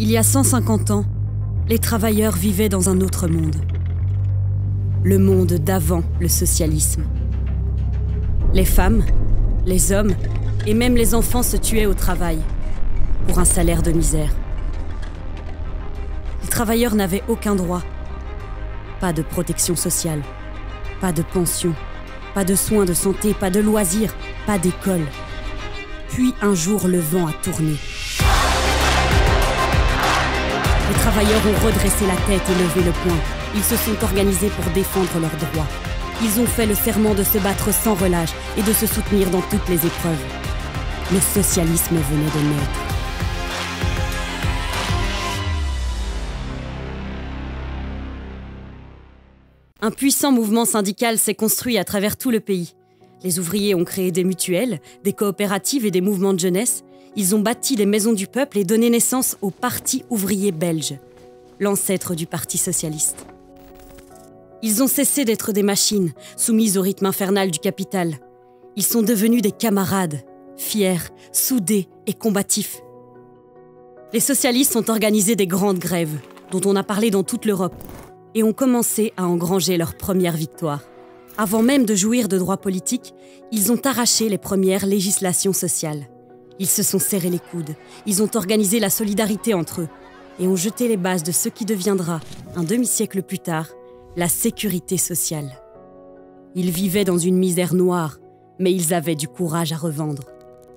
Il y a 150 ans, les travailleurs vivaient dans un autre monde. Le monde d'avant le socialisme. Les femmes, les hommes et même les enfants se tuaient au travail, pour un salaire de misère. Les travailleurs n'avaient aucun droit. Pas de protection sociale, pas de pension, pas de soins de santé, pas de loisirs, pas d'école. Puis un jour, le vent a tourné. Les travailleurs ont redressé la tête et levé le poing. Ils se sont organisés pour défendre leurs droits. Ils ont fait le serment de se battre sans relâche et de se soutenir dans toutes les épreuves. Le socialisme venait de naître. Un puissant mouvement syndical s'est construit à travers tout le pays. Les ouvriers ont créé des mutuelles, des coopératives et des mouvements de jeunesse. Ils ont bâti des maisons du peuple et donné naissance au Parti ouvrier belge, l'ancêtre du Parti socialiste. Ils ont cessé d'être des machines, soumises au rythme infernal du capital. Ils sont devenus des camarades, fiers, soudés et combatifs. Les socialistes ont organisé des grandes grèves, dont on a parlé dans toute l'Europe, et ont commencé à engranger leur première victoire. Avant même de jouir de droits politiques, ils ont arraché les premières législations sociales. Ils se sont serrés les coudes, ils ont organisé la solidarité entre eux et ont jeté les bases de ce qui deviendra, un demi-siècle plus tard, la sécurité sociale. Ils vivaient dans une misère noire, mais ils avaient du courage à revendre.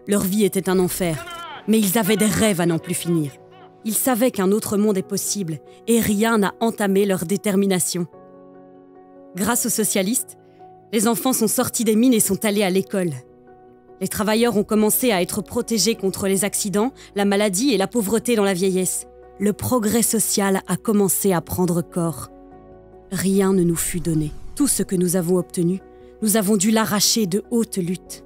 Leur vie était un enfer, mais ils avaient des rêves à n'en plus finir. Ils savaient qu'un autre monde est possible et rien n'a entamé leur détermination. Grâce aux socialistes, les enfants sont sortis des mines et sont allés à l'école. Les travailleurs ont commencé à être protégés contre les accidents, la maladie et la pauvreté dans la vieillesse. Le progrès social a commencé à prendre corps. Rien ne nous fut donné. Tout ce que nous avons obtenu, nous avons dû l'arracher de haute lutte.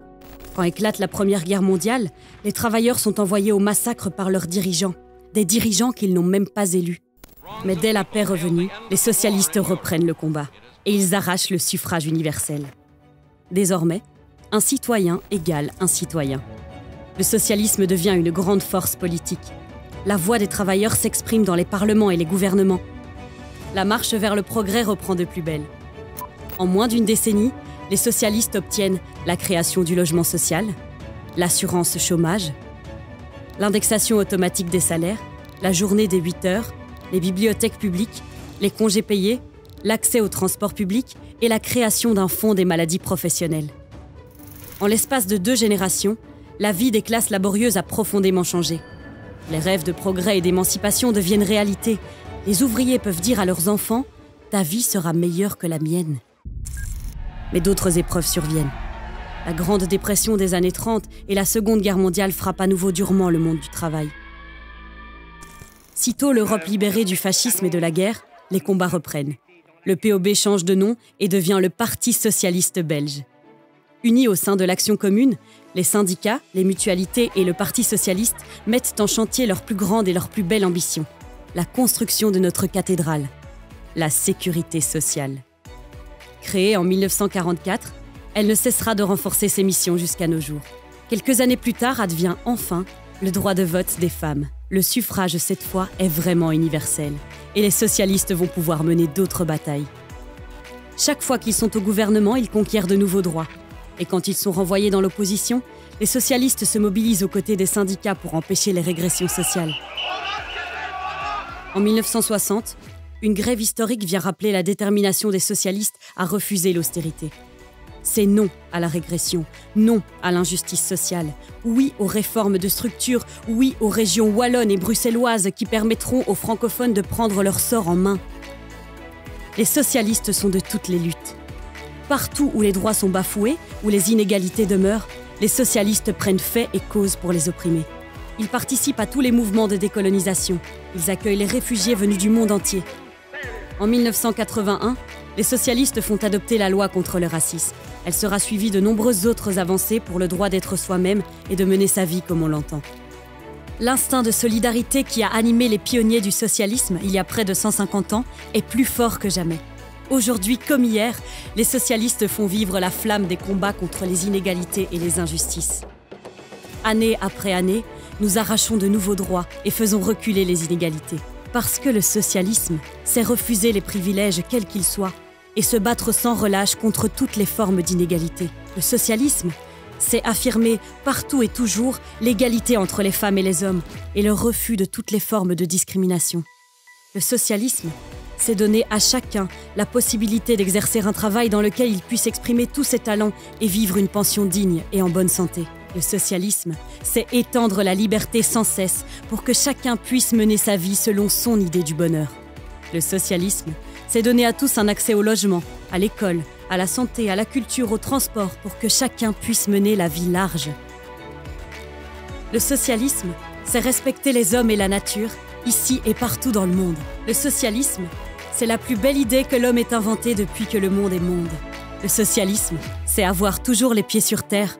Quand éclate la Première Guerre mondiale, les travailleurs sont envoyés au massacre par leurs dirigeants, des dirigeants qu'ils n'ont même pas élus. Mais dès la paix revenue, les socialistes reprennent le combat et ils arrachent le suffrage universel. Désormais, un citoyen égale un citoyen. Le socialisme devient une grande force politique. La voix des travailleurs s'exprime dans les parlements et les gouvernements. La marche vers le progrès reprend de plus belle. En moins d'une décennie, les socialistes obtiennent la création du logement social, l'assurance chômage, l'indexation automatique des salaires, la journée des 8 heures, les bibliothèques publiques, les congés payés, l'accès au transport public et la création d'un fonds des maladies professionnelles. En l'espace de 2 générations, la vie des classes laborieuses a profondément changé. Les rêves de progrès et d'émancipation deviennent réalité. Les ouvriers peuvent dire à leurs enfants « Ta vie sera meilleure que la mienne ». Mais d'autres épreuves surviennent. La Grande Dépression des années 30 et la Seconde Guerre mondiale frappent à nouveau durement le monde du travail. Sitôt l'Europe libérée du fascisme et de la guerre, les combats reprennent. Le POB change de nom et devient le Parti socialiste belge. Unis au sein de l'Action commune, les syndicats, les mutualités et le Parti socialiste mettent en chantier leur plus grande et leur plus belle ambition, la construction de notre cathédrale, la sécurité sociale. Créée en 1944, elle ne cessera de renforcer ses missions jusqu'à nos jours. Quelques années plus tard advient enfin le droit de vote des femmes. Le suffrage, cette fois, est vraiment universel et les socialistes vont pouvoir mener d'autres batailles. Chaque fois qu'ils sont au gouvernement, ils conquièrent de nouveaux droits. Et quand ils sont renvoyés dans l'opposition, les socialistes se mobilisent aux côtés des syndicats pour empêcher les régressions sociales. En 1960, une grève historique vient rappeler la détermination des socialistes à refuser l'austérité. C'est non à la régression, non à l'injustice sociale, oui aux réformes de structure, oui aux régions wallonnes et bruxelloises qui permettront aux francophones de prendre leur sort en main. Les socialistes sont de toutes les luttes. Partout où les droits sont bafoués, où les inégalités demeurent, les socialistes prennent fait et cause pour les opprimés. Ils participent à tous les mouvements de décolonisation. Ils accueillent les réfugiés venus du monde entier. En 1981, les socialistes font adopter la loi contre le racisme. Elle sera suivie de nombreuses autres avancées pour le droit d'être soi-même et de mener sa vie comme on l'entend. L'instinct de solidarité qui a animé les pionniers du socialisme il y a près de 150 ans est plus fort que jamais. Aujourd'hui comme hier, les socialistes font vivre la flamme des combats contre les inégalités et les injustices. Année après année, nous arrachons de nouveaux droits et faisons reculer les inégalités. Parce que le socialisme, c'est refuser les privilèges quels qu'ils soient et se battre sans relâche contre toutes les formes d'inégalité. Le socialisme, c'est affirmer partout et toujours l'égalité entre les femmes et les hommes et le refus de toutes les formes de discrimination. Le socialisme, c'est donner à chacun la possibilité d'exercer un travail dans lequel il puisse exprimer tous ses talents et vivre une pension digne et en bonne santé. Le socialisme, c'est étendre la liberté sans cesse pour que chacun puisse mener sa vie selon son idée du bonheur. Le socialisme, c'est donner à tous un accès au logement, à l'école, à la santé, à la culture, au transport pour que chacun puisse mener la vie large. Le socialisme, c'est respecter les hommes et la nature, ici et partout dans le monde. Le socialisme, c'est la plus belle idée que l'homme ait inventée depuis que le monde est monde. Le socialisme, c'est avoir toujours les pieds sur terre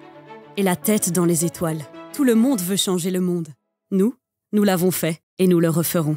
et la tête dans les étoiles. Tout le monde veut changer le monde. Nous l'avons fait et nous le referons.